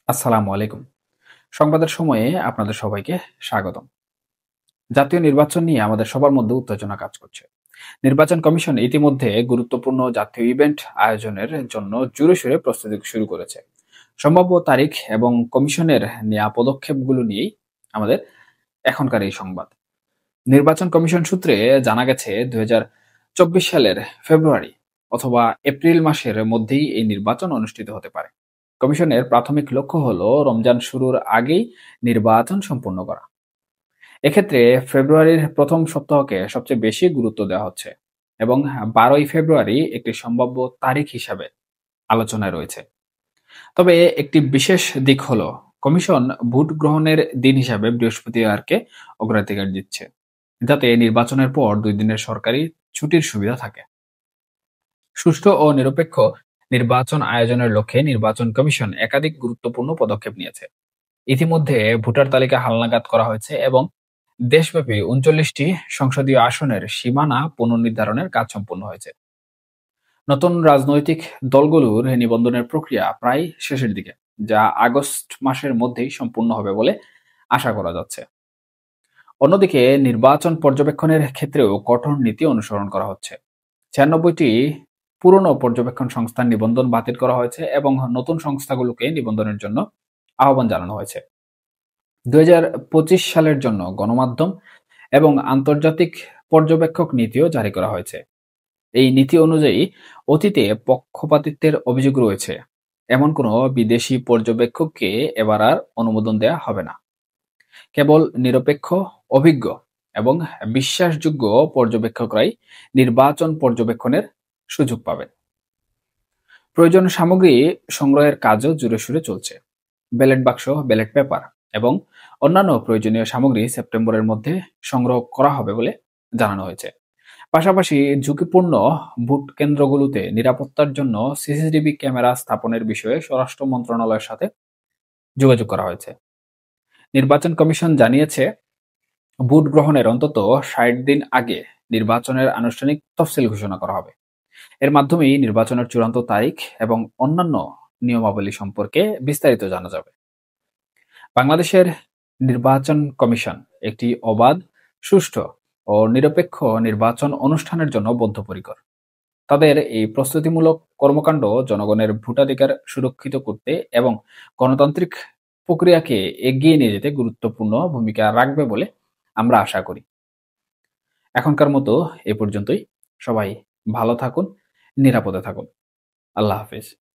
আসসালামু আলাইকুম। সংবাদের সময়ে আপনাদের সবাইকে স্বাগতম। জাতীয় নির্বাচন নিয়ে আমাদের সবার মধ্যে উত্তেজনা কাজ করছে। নির্বাচন কমিশন ইতিমধ্যে গুরুত্বপূর্ণ জাতীয় ইভেন্ট আয়োজনের জন্য জোরে-সোরে প্রস্তুতি শুরু করেছে। সম্ভাব্য তারিখ এবং কমিশনের নেয়া পদক্ষেপগুলো নিয়েই আমাদের এখনকার এই সংবাদ। নির্বাচন কমিশন সূত্রে জানা গেছে ২০২৪ সালের ফেব্রুয়ারি অথবা এপ্রিল মাসের মধ্যেই এই নির্বাচন অনুষ্ঠিত হতে পারে। কমিশনের প্রাথমিক লক্ষ্য হলো রমজান শুরুর আগেই নির্বাচন সম্পন্ন করা। এক্ষেত্রে ফেব্রুয়ারির প্রথম সপ্তাহকে সবচেয়ে বেশি গুরুত্ব দেওয়া হচ্ছে এবং ১২ই ফেব্রুয়ারি একটি সম্ভাব্য তারিখ হিসাবে আলোচনায় রয়েছে। তবে একটি বিশেষ দিক হলো কমিশন ভোট গ্রহণের দিন হিসাবে বৃহস্পতিবারকে অগ্রাধিকার দিচ্ছে, যাতে নির্বাচনের পর ২ দিনের সরকারি ছুটির সুবিধা থাকে। সুষ্ঠু ও নিরপেক্ষ নির্বাচন আয়োজনের লক্ষ্যে নির্বাচন কমিশন একাধিক গুরুত্বপূর্ণ পদক্ষেপ নিয়েছে। ইতিমধ্যে ভোটার তালিকা হালনাগাদ করা হয়েছে এবং দেশব্যাপী ৩৯টি সংসদীয় আসনের সীমানা পুনর্নির্ধারণের কাজ সম্পন্ন হয়েছে। নতুন রাজনৈতিক দলগুলোর নিবন্ধনের প্রক্রিয়া প্রায় শেষের দিকে, যা আগস্ট মাসের মধ্যেই সম্পূর্ণ হবে বলে আশা করা যাচ্ছে। অন্যদিকে নির্বাচন পর্যবেক্ষণের ক্ষেত্রেও কঠোর নীতি অনুসরণ করা হচ্ছে। ৯৬টি পুরনো পর্যবেক্ষণ সংস্থার নিবন্ধন বাতিল করা হয়েছে এবং নতুন সংস্থাগুলোকে নিবন্ধনের জন্য আহ্বান জানানো হয়েছে। ২০২৫ সালের জন্য গণমাধ্যম এবং আন্তর্জাতিক পর্যবেক্ষক নীতিও জারি করা হয়েছে। এই নীতি অনুযায়ী অতীতে পক্ষপাতিত্বের অভিযোগ রয়েছে এমন কোনো বিদেশি পর্যবেক্ষককে এবার আর অনুমোদন দেয়া হবে না। কেবল নিরপেক্ষ, অভিজ্ঞ এবং বিশ্বাসযোগ্য পর্যবেক্ষকরাই নির্বাচন পর্যবেক্ষণের সুযোগ পাবেন। প্রয়োজনীয় সামগ্রী সংগ্রহের কাজও জোরে-সোরে চলছে। ব্যালট বাক্স, ব্যালট পেপার এবং অন্যান্য প্রয়োজনীয় সামগ্রী সেপ্টেম্বরের মধ্যে সংগ্রহ করা হবে বলে জানানো হয়েছে। পাশাপাশি ঝুঁকিপূর্ণ ভোট কেন্দ্রগুলোতে নিরাপত্তার জন্য সিসিটিভি ক্যামেরা স্থাপনের বিষয়ে স্বরাষ্ট্র মন্ত্রণালয়ের সাথে যোগাযোগ করা হয়েছে। নির্বাচন কমিশন জানিয়েছে, ভোট গ্রহণের অন্তত ৬০ দিন আগে নির্বাচনের আনুষ্ঠানিক তফসিল ঘোষণা করা হবে। এর মাধ্যমেই নির্বাচনের চূড়ান্ত তারিখ এবং অন্যান্য নিয়মাবলী সম্পর্কে বিস্তারিত জানা যাবে। বাংলাদেশের নির্বাচন কমিশন একটি অবাধ, সুষ্ঠু ও নিরপেক্ষ নির্বাচন অনুষ্ঠানের জন্য বদ্ধপরিকর। তাদের এই প্রস্তুতিমূলক কর্মকাণ্ড জনগণের ভোটাধিকার সুরক্ষিত করতে এবং গণতান্ত্রিক প্রক্রিয়াকে এগিয়ে নিয়ে যেতে গুরুত্বপূর্ণ ভূমিকা রাখবে বলে আমরা আশা করি। এখনকার মতো এ পর্যন্তই। সবাই ভালো থাকুন, নিরাপদে থাকুন। আল্লাহ হাফেজ।